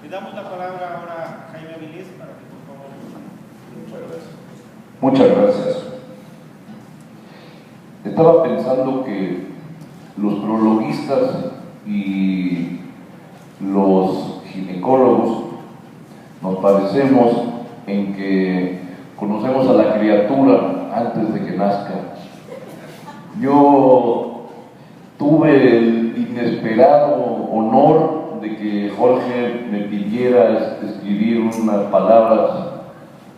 Le damos la palabra ahora a Jaime Avilés para que por favor. Muchas gracias. Estaba pensando que los prologuistas y los ginecólogos nos parecemos en que conocemos a la criatura antes de que nazca. Yo tuve el inesperado honor de que Jorge me pidiera escribir unas palabras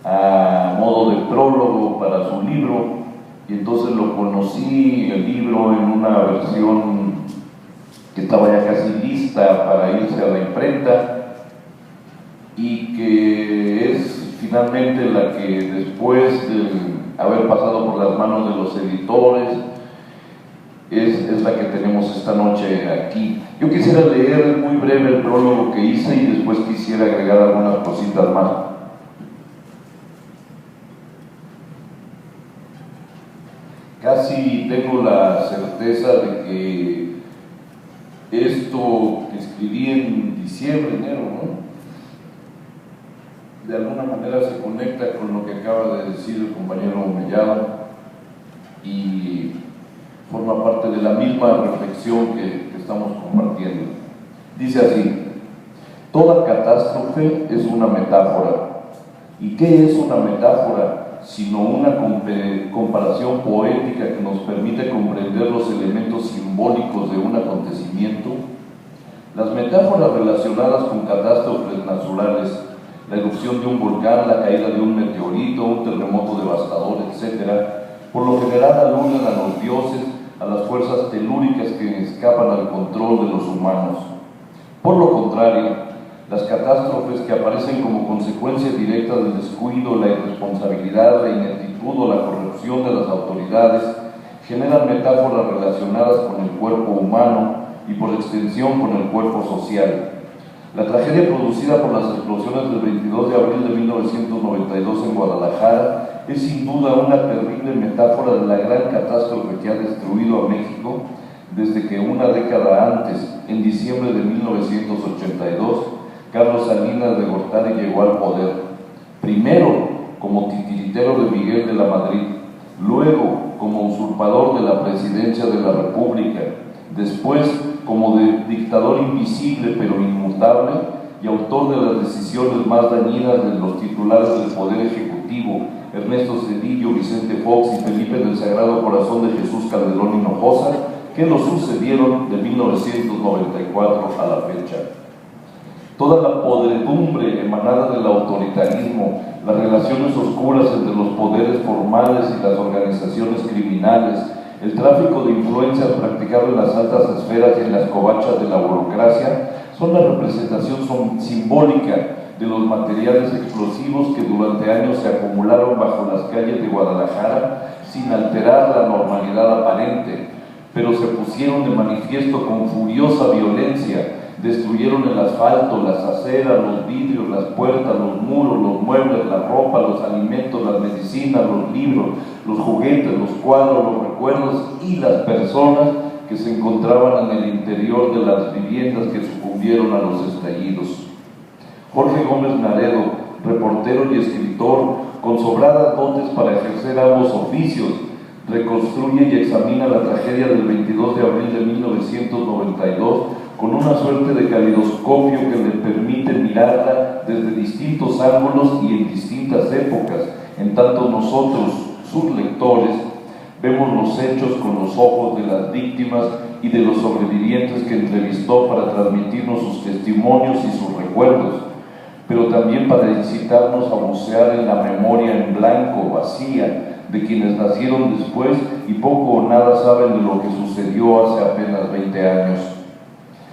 a modo de prólogo para su libro, y entonces lo conocí, el libro, en una versión que estaba ya casi lista para irse a la imprenta, y que es finalmente la que, después de haber pasado por las manos de los editores, es la que tenemos esta noche aquí. Yo quisiera leer muy breve el prólogo que hice y después quisiera agregar algunas cositas más. Casi tengo la certeza de que esto que escribí en diciembre, enero, ¿no?, de alguna manera se conecta con lo que acaba de decir el compañero Mellado y forma parte de la misma reflexión que estamos compartiendo. Dice así: toda catástrofe es una metáfora. ¿Y qué es una metáfora sino una comparación poética que nos permite comprender los elementos simbólicos de un acontecimiento? Las metáforas relacionadas con catástrofes naturales, la erupción de un volcán, la caída de un meteorito, un terremoto devastador, etc., por lo general aluden a los dioses, a las fuerzas telúricas que escapan al control de los humanos. Por lo contrario, las catástrofes que aparecen como consecuencia directa del descuido, la irresponsabilidad, la ineptitud o la corrupción de las autoridades generan metáforas relacionadas con el cuerpo humano y por extensión con el cuerpo social. La tragedia producida por las explosiones del 22 de abril de 1992 en Guadalajara es sin duda una terrible metáfora de la gran catástrofe que ha destruido a México desde que una década antes, en diciembre de 1982, Carlos Salinas de Gortari llegó al poder, primero como titiritero de Miguel de la Madrid, luego como usurpador de la presidencia de la República, después como dictador invisible pero inmutable y autor de las decisiones más dañinas de los titulares del Poder Ejecutivo, Ernesto Zedillo, Vicente Fox y Felipe del Sagrado Corazón de Jesús Calderón Hinojosa, que lo sucedieron de 1994 a la fecha. Toda la podredumbre emanada del autoritarismo, las relaciones oscuras entre los poderes formales y las organizaciones criminales, el tráfico de influencias practicado en las altas esferas y en las covachas de la burocracia son la representación simbólica de los materiales explosivos que durante años se acumularon bajo las calles de Guadalajara sin alterar la normalidad aparente, pero se pusieron de manifiesto con furiosa violencia. Destruyeron el asfalto, las aceras, los vidrios, las puertas, los muros, los muebles, la ropa, los alimentos, las medicinas, los libros, los juguetes, los cuadros, los recuerdos y las personas que se encontraban en el interior de las viviendas que sucumbieron a los estallidos. Jorge Gómez Naredo, reportero y escritor, con sobradas dotes para ejercer ambos oficios, reconstruye y examina la tragedia del 22 de abril de 1992 con una suerte de calidoscopio que le permite mirarla desde distintos ángulos y en distintas épocas, en tanto nosotros, sus lectores, vemos los hechos con los ojos de las víctimas y de los sobrevivientes que entrevistó para transmitirnos sus testimonios y sus recuerdos, pero también para incitarnos a bucear en la memoria en blanco, vacía, de quienes nacieron después y poco o nada saben de lo que sucedió hace apenas 20 años.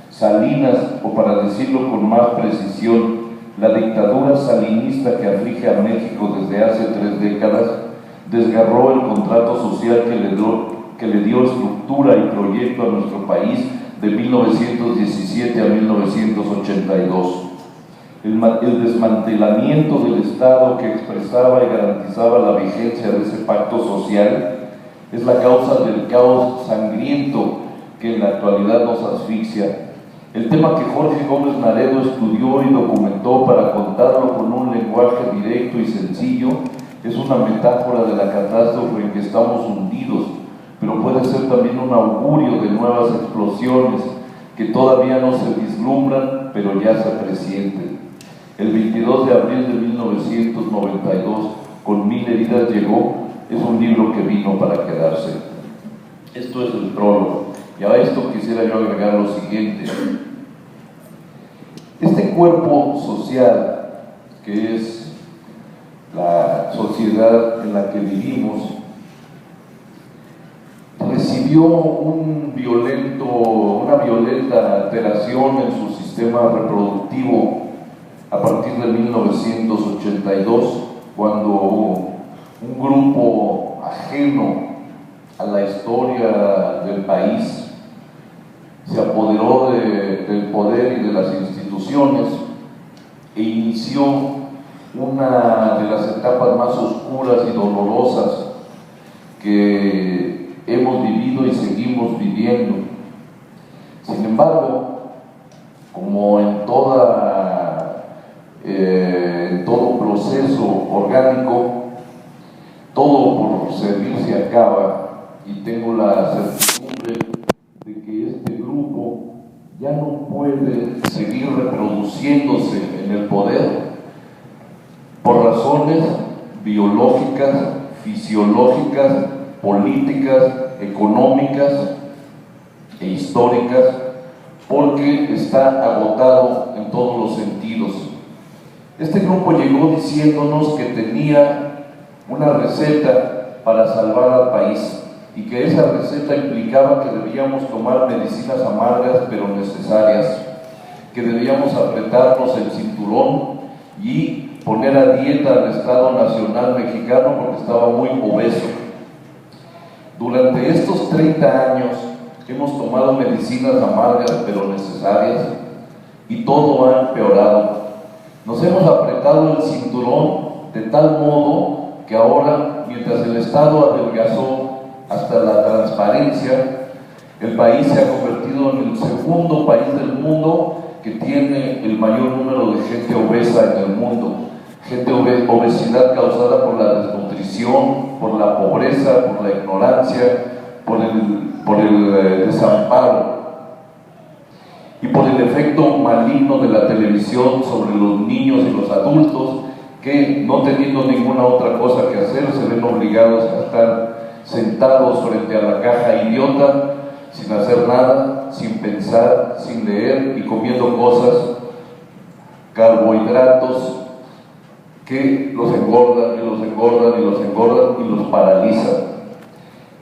Salinas, o para decirlo con más precisión, la dictadura salinista que aflige a México desde hace 3 décadas, desgarró el contrato social que le dio estructura y proyecto a nuestro país de 1917 a 1982. El desmantelamiento del Estado que expresaba y garantizaba la vigencia de ese pacto social es la causa del caos sangriento que en la actualidad nos asfixia. El tema que Jorge Gómez Naredo estudió y documentó para contarlo con un lenguaje directo y sencillo es una metáfora de la catástrofe en que estamos hundidos, pero puede ser también un augurio de nuevas explosiones que todavía no se vislumbran, pero ya se presienten. El 22 de abril de 1992, Con 1000 heridas llegó, es un libro que vino para quedarse. Esto es el prólogo. Y a esto quisiera yo agregar lo siguiente. Este cuerpo social, que es la sociedad en la que vivimos, recibió una violenta alteración en su sistema reproductivo a partir de 1982, cuando un grupo ajeno a la historia del país se apoderó del poder y de las instituciones e inició una de las etapas más oscuras y dolorosas que hemos vivido y seguimos viviendo. Sin embargo, como en todo proceso orgánico, todo por servir se acaba, y tengo la certidumbre de que este grupo ya no puede seguir reproduciéndose en el poder por razones biológicas, fisiológicas, políticas, económicas e históricas, porque está agotado en todos los sentidos. Este grupo llegó diciéndonos que tenía una receta para salvar al país y que esa receta implicaba que debíamos tomar medicinas amargas pero necesarias, que debíamos apretarnos el cinturón y poner a dieta al Estado Nacional Mexicano porque estaba muy obeso. Durante estos 30 años hemos tomado medicinas amargas pero necesarias y todo ha empeorado. Nos hemos apretado el cinturón de tal modo que ahora, mientras el Estado adelgazó hasta la transparencia, el país se ha convertido en el segundo país del mundo que tiene el mayor número de gente obesa en el mundo. Obesidad causada por la desnutrición, por la pobreza, por la ignorancia, por el desamparo y por el efecto maligno de la televisión sobre los niños y los adultos que, no teniendo ninguna otra cosa que hacer, se ven obligados a estar sentados frente a la caja idiota, sin hacer nada, sin pensar, sin leer y comiendo cosas, carbohidratos que los engordan y los engordan y los engordan y los paralizan.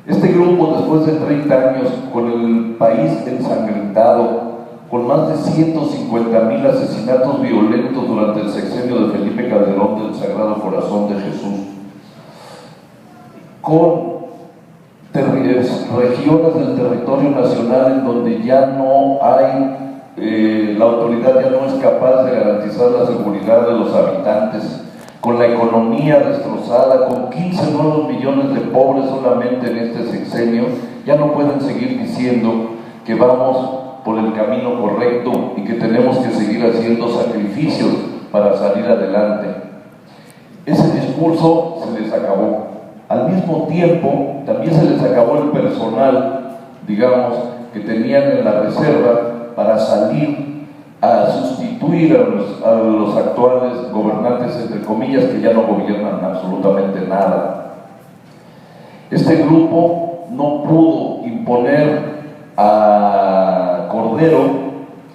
Este grupo, después de 30 años, con el país ensangrentado, con más de 150,000 asesinatos violentos durante el sexenio de Felipe Calderón del Sagrado Corazón de Jesús, con regiones del territorio nacional en donde ya no hay, la autoridad ya no es capaz de garantizar la seguridad de los habitantes, con la economía destrozada, con 15 nuevos millones de pobres solamente en este sexenio, ya no pueden seguir diciendo que vamos por el camino correcto y que tenemos que seguir haciendo sacrificios para salir adelante. Ese discurso se les acabó. Al mismo tiempo, también se les acabó el personal, digamos, que tenían en la reserva para salir a sustituir a los actuales gobernantes, entre comillas, que ya no gobiernan absolutamente nada. Este grupo no pudo imponer a Cordero,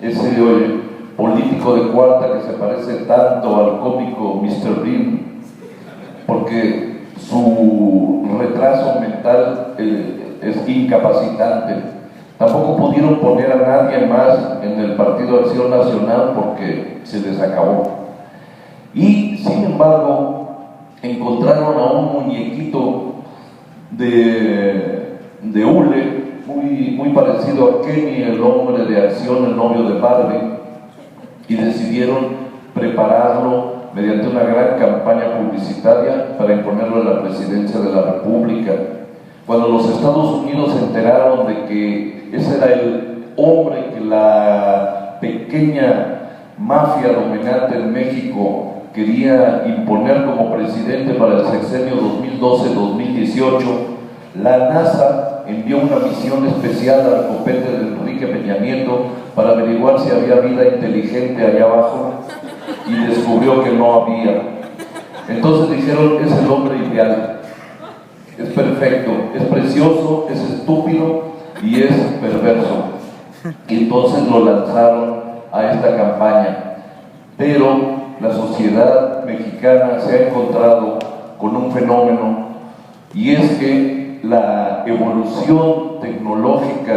ese político de cuarta que se parece tanto al cómico Mr. Bean, porque su retraso mental es incapacitante. Tampoco pudieron poner a nadie más en el Partido Acción Nacional porque se les acabó. Y sin embargo, encontraron a un muñequito de hule, muy parecido a Kenny, el hombre de acción, el novio de Barbie, y decidieron prepararlo mediante una gran campaña publicitaria para imponerlo a la presidencia de la República. Cuando los Estados Unidos se enteraron de que ese era el hombre que la pequeña mafia dominante en México quería imponer como presidente para el sexenio 2012-2018, la NASA envió una misión especial al copete de Enrique Peña Nieto para averiguar si había vida inteligente allá abajo y descubrió que no había. Entonces dijeron, es el hombre ideal, es perfecto, es precioso, es estúpido y es perverso. Y entonces lo lanzaron a esta campaña. Pero la sociedad mexicana se ha encontrado con un fenómeno, y es que la evolución tecnológica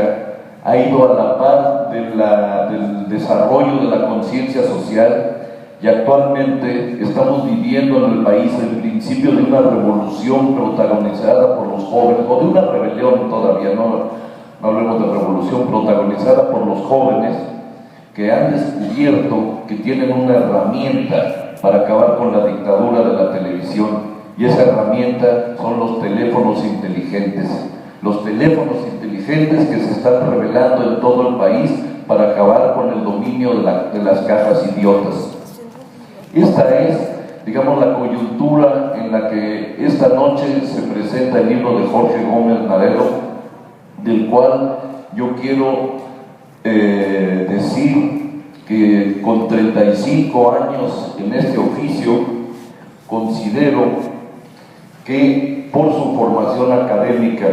ha ido a la par del desarrollo de la conciencia social, y actualmente estamos viviendo en el país el principio de una revolución protagonizada por los jóvenes, o de una rebelión todavía, no hablemos de revolución, protagonizada por los jóvenes, que han descubierto que tienen una herramienta para acabar con la dictadura de la televisión, y esa herramienta son los teléfonos inteligentes. Los teléfonos inteligentes que se están revelando en todo el país para acabar con el dominio de las cajas idiotas. Esta es, digamos, la coyuntura en la que esta noche se presenta el libro de Jorge Gómez Narero, del cual yo quiero decir que con 35 años en este oficio, considero que por su formación académica,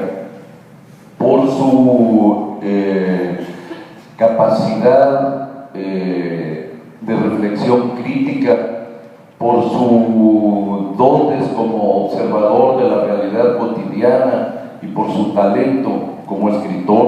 por su capacidad de reflexión crítica, por sus dotes como observador de la realidad cotidiana y por su talento como escritor,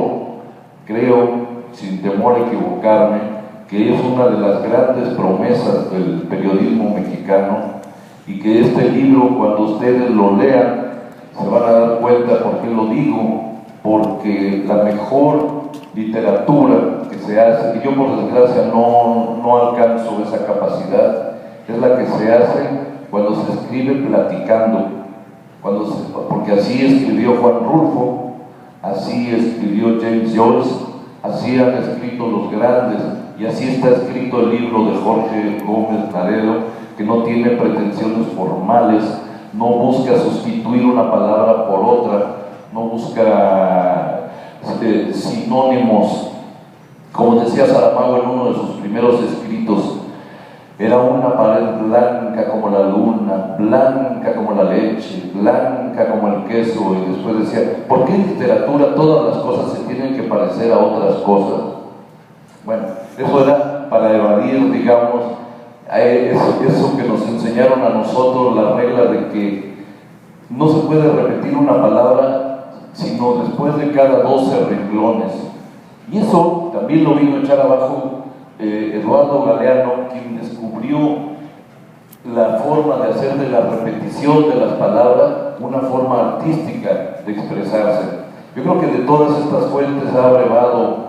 creo, sin temor a equivocarme, que es una de las grandes promesas del periodismo mexicano, y que este libro, cuando ustedes lo lean, se van a dar cuenta por qué lo digo, porque la mejor literatura que se hace, y yo por desgracia no alcanzo esa capacidad, es la que se hace cuando se escribe platicando, porque así escribió Juan Rulfo, así escribió James Joyce, así han escrito los grandes, y así está escrito el libro de Jorge Gómez Narero, que no tiene pretensiones formales, no busca sustituir una palabra por otra, no busca sinónimos. Como decía Saramago en uno de sus primeros escritos, era una pared blanca como la luna, blanca como la leche, blanca como el queso, y después decía, ¿por qué en literatura todas las cosas se tienen que parecer a otras cosas? Bueno, eso era para evadir, digamos, eso que nos enseñaron a nosotros, la regla de que no se puede repetir una palabra sino después de cada 12 renglones. Y eso también lo vino a echar abajo Eduardo Galeano, quien descubrió la forma de hacer de la repetición de las palabras una forma artística de expresarse. Yo creo que de todas estas fuentes ha abrevado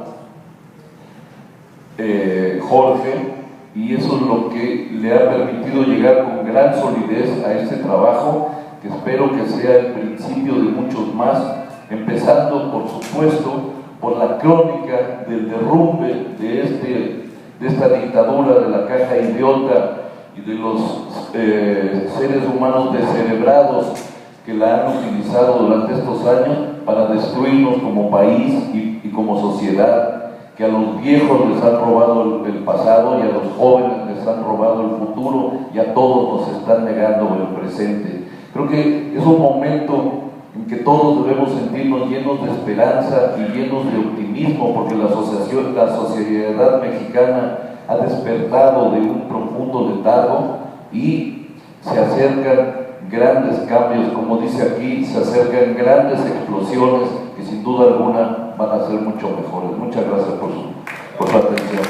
Jorge, y eso es lo que le ha permitido llegar con gran solidez a este trabajo, que espero que sea el principio de muchos más, empezando, por supuesto, por la crónica del derrumbe de esta dictadura de la caja idiota y de los seres humanos descerebrados que la han utilizado durante estos años para destruirnos como país y como sociedad, que a los viejos les han robado el pasado y a los jóvenes les han robado el futuro, y a todos nos están negando el presente. Creo que es un momento en que todos debemos sentirnos llenos de esperanza y llenos de optimismo, porque la sociedad mexicana ha despertado de un profundo letargo y se acercan grandes cambios, como dice aquí, se acercan grandes explosiones que sin duda alguna van a ser mucho mejores. Muchas gracias por su atención.